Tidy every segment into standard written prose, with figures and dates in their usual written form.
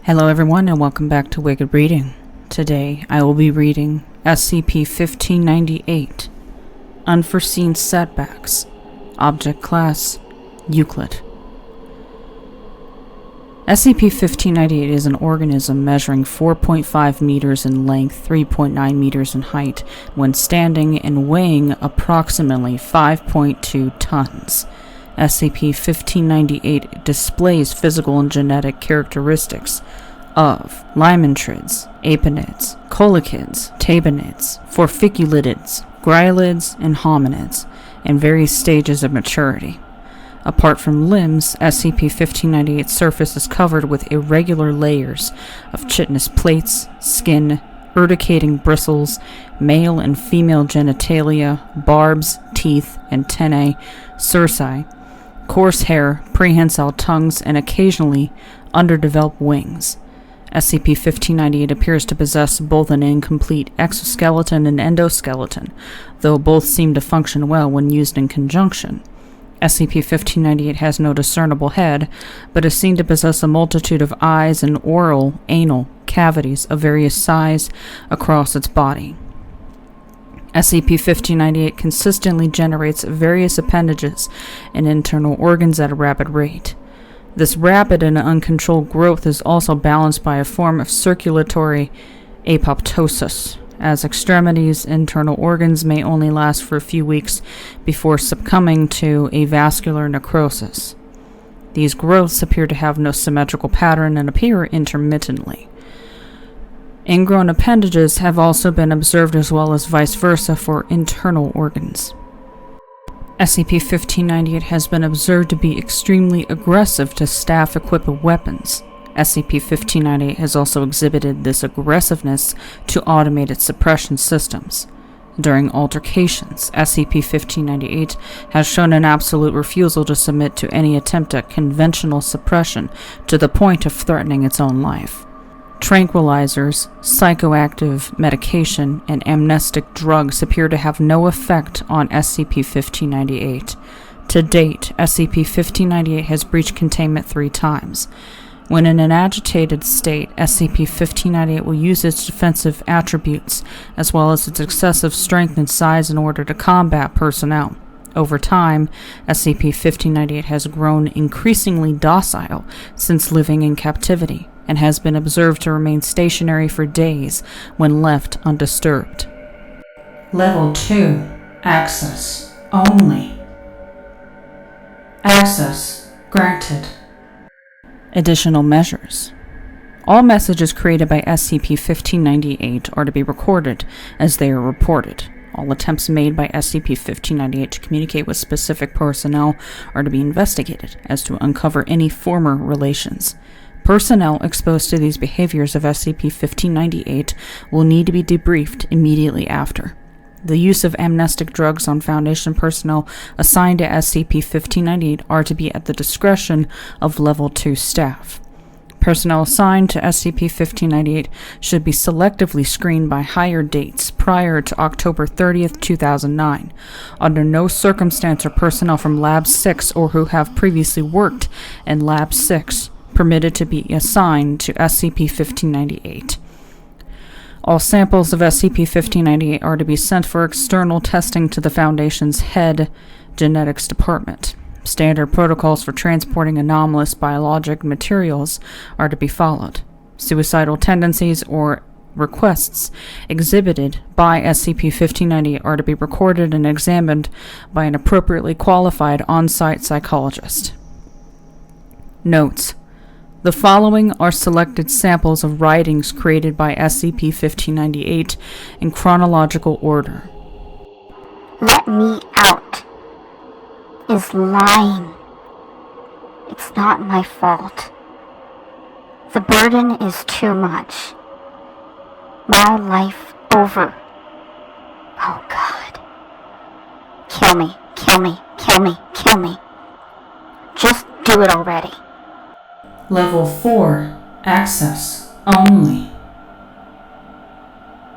Hello everyone and welcome back to Wicked Reading. Today I will be reading SCP-1598, Unforeseen Setbacks, Object Class, Euclid. SCP-1598 is an organism measuring 4.5 meters in length, 3.9 meters in height, when standing and weighing approximately 5.2 tons. SCP-1598 displays physical and genetic characteristics of limenitrids, aponids, colichids, tabanids, forficulitids, grylids, and hominids, in various stages of maturity. Apart from limbs, SCP-1598's surface is covered with irregular layers of chitinous plates, skin, urticating bristles, male and female genitalia, barbs, teeth, antennae, cerci, coarse hair, prehensile tongues, and occasionally underdeveloped wings. SCP-1598 appears to possess both an incomplete exoskeleton and endoskeleton, though both seem to function well when used in conjunction. SCP-1598 has no discernible head, but is seen to possess a multitude of eyes and oral, anal cavities of various size across its body. SCP-1598 consistently generates various appendages and internal organs at a rapid rate. This rapid and uncontrolled growth is also balanced by a form of circulatory apoptosis, as extremities, internal organs may only last for a few weeks before succumbing to avascular necrosis. These growths appear to have no symmetrical pattern and appear intermittently. Ingrown appendages have also been observed, as well as vice versa for internal organs. SCP-1598 has been observed to be extremely aggressive to staff equipped with weapons. SCP-1598 has also exhibited this aggressiveness to automated suppression systems. During altercations, SCP-1598 has shown an absolute refusal to submit to any attempt at conventional suppression to the point of threatening its own life. Tranquilizers, psychoactive medication, and amnestic drugs appear to have no effect on SCP-1598. To date, SCP-1598 has breached containment 3 times. When in an agitated state, SCP-1598 will use its defensive attributes, as well as its excessive strength and size, in order to combat personnel. Over time, SCP-1598 has grown increasingly docile since living in captivity, and has been observed to remain stationary for days when left undisturbed. Level 2. Access only. Access granted. Additional measures. All messages created by SCP-1598 are to be recorded as they are reported. All attempts made by SCP-1598 to communicate with specific personnel are to be investigated as to uncover any former relations. Personnel exposed to these behaviors of SCP-1598 will need to be debriefed immediately after. The use of amnestic drugs on Foundation personnel assigned to SCP-1598 are to be at the discretion of Level 2 staff. Personnel assigned to SCP-1598 should be selectively screened by hire dates prior to October 30th, 2009. Under no circumstance are personnel from Lab 6 or who have previously worked in Lab 6 permitted to be assigned to SCP-1598. All samples of SCP-1598 are to be sent for external testing to the Foundation's head genetics department. Standard protocols for transporting anomalous biologic materials are to be followed. Suicidal tendencies or requests exhibited by SCP-1598 are to be recorded and examined by an appropriately qualified on-site psychologist. Notes: the following are selected samples of writings created by SCP-1598 in chronological order. Let me out is lying. It's not my fault. The burden is too much. My life over. Oh God. Kill me, kill me, kill me, kill me. Just do it already. Level 4. Access only.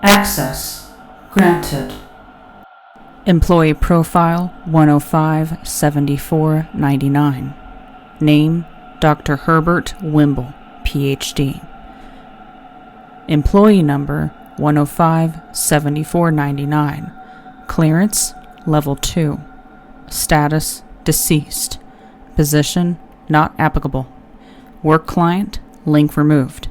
Access granted. Employee Profile 105-74-99. Name: Dr. Herbert Wimble, Ph.D. Employee number 105-7499. Clearance level 2. Status deceased. Position not applicable. Work client link removed.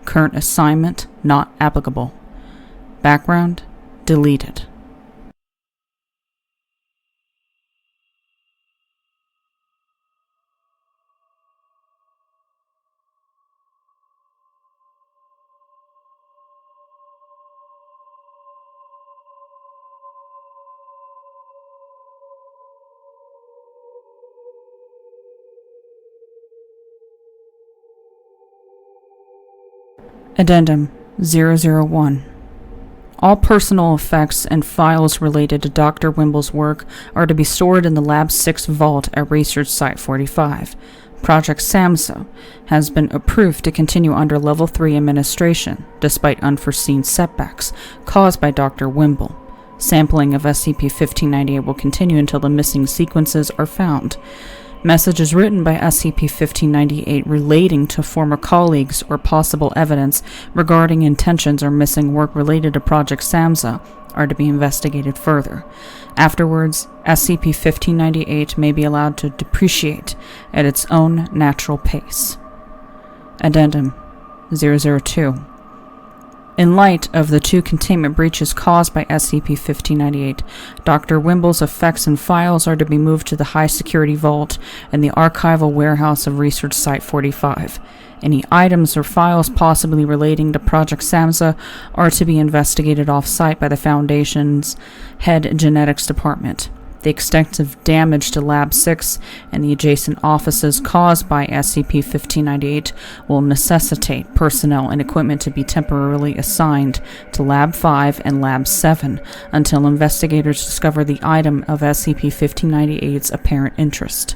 Current assignment not applicable. Background deleted. Addendum 001. All personal effects and files related to Dr. Wimble's work are to be stored in the Lab 6 vault at Research Site 45. Project SAMSA has been approved to continue under Level 3 administration, despite unforeseen setbacks caused by Dr. Wimble. Sampling of SCP-1598 will continue until the missing sequences are found. Messages written by SCP-1598 relating to former colleagues or possible evidence regarding intentions or missing work related to Project SAMSA are to be investigated further. Afterwards, SCP-1598 may be allowed to depreciate at its own natural pace. Addendum 002. In light of the 2 containment breaches caused by SCP-1598, Dr. Wimble's effects and files are to be moved to the high-security vault in the archival warehouse of Research Site 45. Any items or files possibly relating to Project SAMSA are to be investigated off-site by the Foundation's head genetics department. The extensive damage to Lab 6 and the adjacent offices caused by SCP-1598 will necessitate personnel and equipment to be temporarily assigned to Lab 5 and Lab 7 until investigators discover the item of SCP-1598's apparent interest.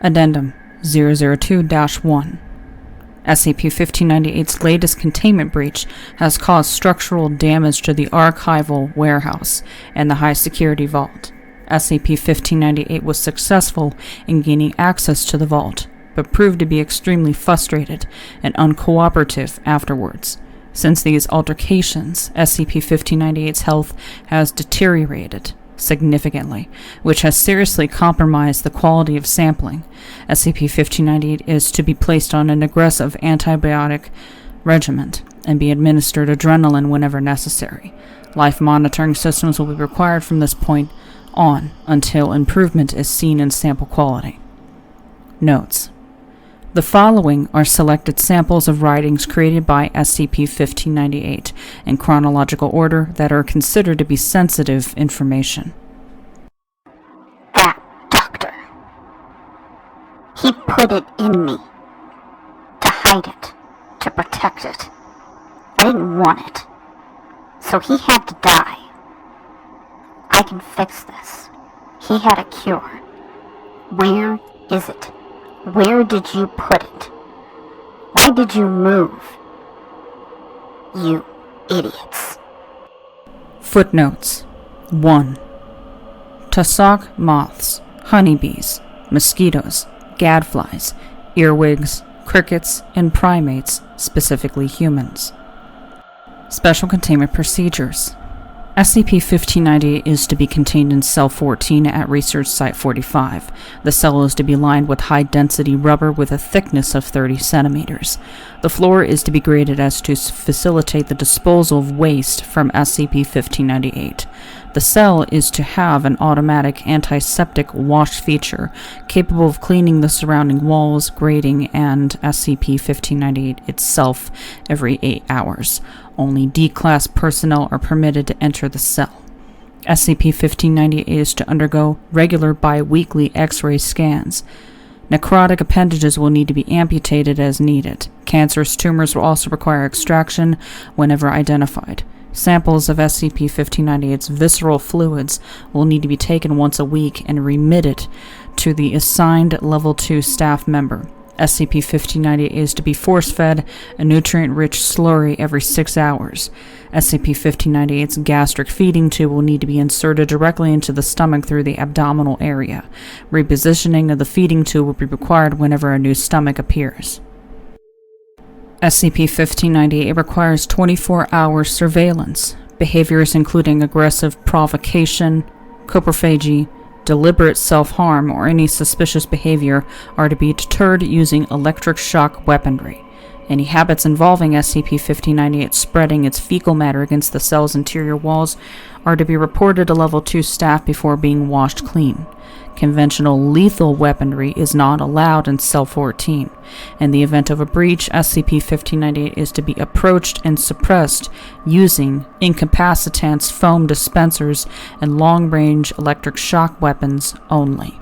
Addendum 002-1. SCP-1598's latest containment breach has caused structural damage to the archival warehouse and the high-security vault. SCP-1598 was successful in gaining access to the vault, but proved to be extremely frustrated and uncooperative afterwards. Since these altercations, SCP-1598's health has deteriorated significantly, which has seriously compromised the quality of sampling. SCP-1598 is to be placed on an aggressive antibiotic regimen and be administered adrenaline whenever necessary. Life monitoring systems will be required from this point on until improvement is seen in sample quality. Notes: the following are selected samples of writings created by SCP-1598 in chronological order that are considered to be sensitive information. That doctor. He put it in me. To hide it. To protect it. I didn't want it. So he had to die. I can fix this. He had a cure. Where is it? Where did you put it? Why did you move? You idiots. Footnotes 1. Tussock moths, honeybees, mosquitoes, gadflies, earwigs, crickets, and primates, specifically humans. Special containment procedures. SCP-1598 is to be contained in Cell 14 at Research Site 45. The cell is to be lined with high-density rubber with a thickness of 30 centimeters. The floor is to be graded as to facilitate the disposal of waste from SCP-1598. The cell is to have an automatic antiseptic wash feature capable of cleaning the surrounding walls, grating, and SCP-1598 itself every 8 hours. Only D-Class personnel are permitted to enter the cell. SCP-1598 is to undergo regular bi-weekly X-ray scans. Necrotic appendages will need to be amputated as needed. Cancerous tumors will also require extraction whenever identified. Samples of SCP-1598's visceral fluids will need to be taken once a week and remitted to the assigned Level 2 staff member. SCP-1598 is to be force-fed a nutrient-rich slurry every 6 hours. SCP-1598's gastric feeding tube will need to be inserted directly into the stomach through the abdominal area. Repositioning of the feeding tube will be required whenever a new stomach appears. SCP-1598 requires 24-hour surveillance. Behaviors including aggressive provocation, coprophagy, deliberate self-harm, or any suspicious behavior are to be deterred using electric shock weaponry. Any habits involving SCP-1598 spreading its fecal matter against the cell's interior walls are to be reported to Level 2 staff before being washed clean. Conventional lethal weaponry is not allowed in Cell 14. In the event of a breach, SCP-1598 is to be approached and suppressed using incapacitants, foam dispensers, and long-range electric shock weapons only.